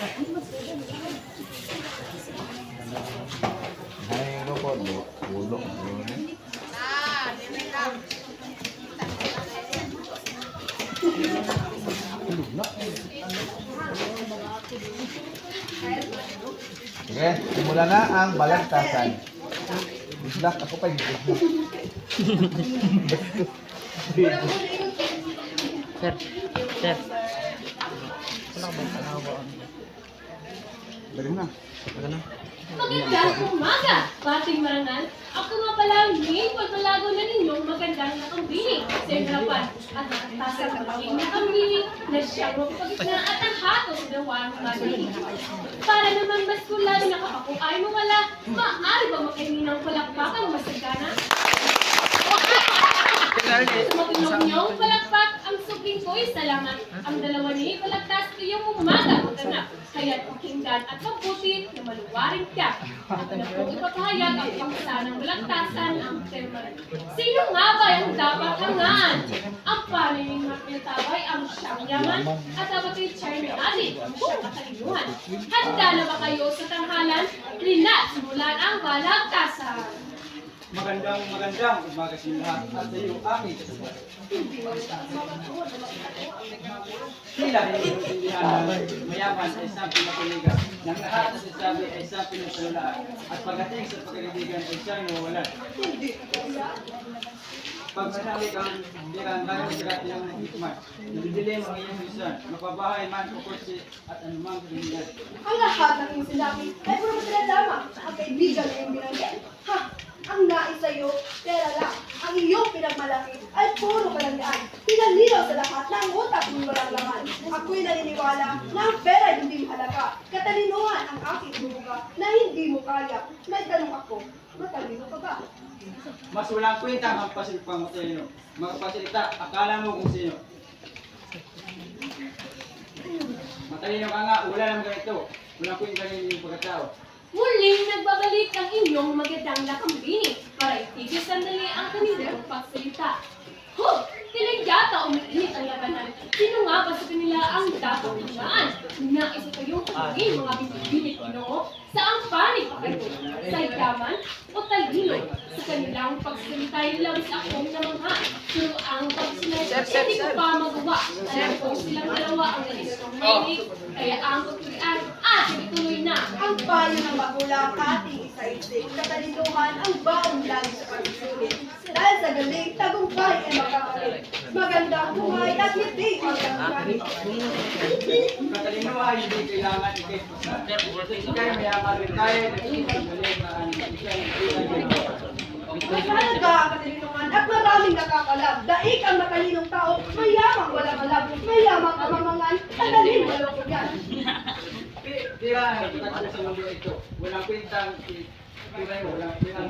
Hai ko po, ulo. Sige, simula na ang balagtasan. Bislak, ako pa hindi. Sir, sir. Wala ba tanawa? Dali na. Magandang umaga, bating marangal. Ako nga pala ang main pagmalago na ninyong magandang nakambili sa harapan at nakatasang magiging nakambili na siyang magpagitna at ang hatos na warang mabili. Para naman mas kulado na kapag ay mawala, maaari ba makainin ng palakpakan masagana? Sumagunog niyong palakpak, ang supling ko'y salamat. Ang dalawa ni'y palagtas iyong umaga magana. Kaya't pakinggan at mabuti na maluwaring ka. At na po ipapahayag ang pangsanang balagtasan ang tema. Sino nga ba ang dapat hangaan? Ang panining magpiltaway ang siyang yaman at dapat ay Charlie Adi ang siyang katalinuhan. Handa na ba kayo sa tanghalan? Lina, simulan ang balagtasan. Magandang umaga sa lahat at sa iyo aking kasama. Sila naiintindihan na mayaman ay sabi na kuligan, ng lahat na sinasabi ay sabi ng salulaan, at pagdating sa pagkakaibigan ay siyang nawawalan. Pag masali kang biran, dahil sigat iyong hikmat, nadidilim ang iyong lisan, mapabahay man o kotse at anumang kaibigan. Ang lahat ng iyong sinabi ay puro lamang ang kaibigan na iyong binanggit. Ha! Ang nais sa'yo, pera lang. Ang iyong pinagmalaki ay puro kalangaan. Pinalinaw sa lahat na ang utak ng walang laman. Ako'y naniniwala na ang pera ay hindi mahalaga. Katalinuhan ang aking buga na hindi mo kaya. May tanong ako, matalino ka ba? Mas walang kwenta ang pasilipang matalino. Mga pasilita, akala mo kung sino. Matalino ka nga, wala naman ganito. Walang kwenta rin yung pagkatao. Muling nagbabalik ang inyong magandang lakambini para itigil sandali ang kanilang pagsalita. Ho! Tinig yata umiinit ang labanan. Sino nga ba sa kanila ang dapat himaan? Nais kayong pagiging mga binibinig Ginoo? Saang panig pa kayo? Sa yaman o talino? Sa kanilang pagsalita ay labis akong namangha. Pero ang pagsalita hindi ko pa magawa. Alam ko silang dalawa ang nanilang mahinig. Kaya ang pagtulian at ituloy na. Ang payo ng magulang ating isa-isip. Katalinuhan ang baon lagi sa pagsusulit. Dahil sa galing, tagumpay ay makakalit. Magandang buhay at hindi magandang Katalino ay hindi kailangan ikay-pusa. Ikay mayaman rin tayo, nagsisimulin na Mahalaga ang katalinuhan at maraming nakakalab. Daig ang matalinong tao, mayamang walang alab, mayamang kamamangan, at daling maloko yan. Tira, nagtatapos sa mundo ito. Walang kwentang walang kwentang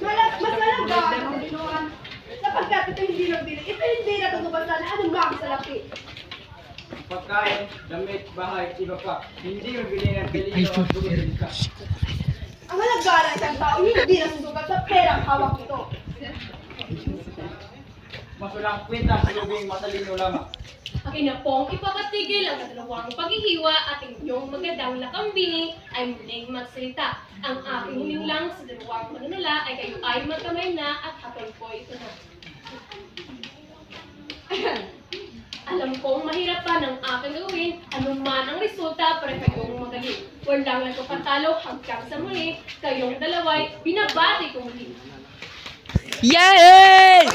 Mas mahalaga ang katalinuhan sapagkat ito hindi nagbili. Ito hindi natutubasa na anong mga salapi. pagkain, damit, bahay, iba pa. Hindi mabili ng kalino ang dugutin ka. Ang halaga ng isang tao hindi nasusukat sa perang hawak nito. Mas walang kwenta sa lubing matalino lamang. Akin na pong ipapatigil ang dalawang paghihiwa at inyong magandang lakambini ay muling magsalita. Ang aking hiling lang sa dalawang manunula ay kayo ay magkamay na at hatol ko ito na. Alam kong mahirap pa ng aking gawin, anuman ang resulta para kayong magaling. Walang nagpapatalo hanggang sa muli, kayong dalaway binabati kong muli. Yay!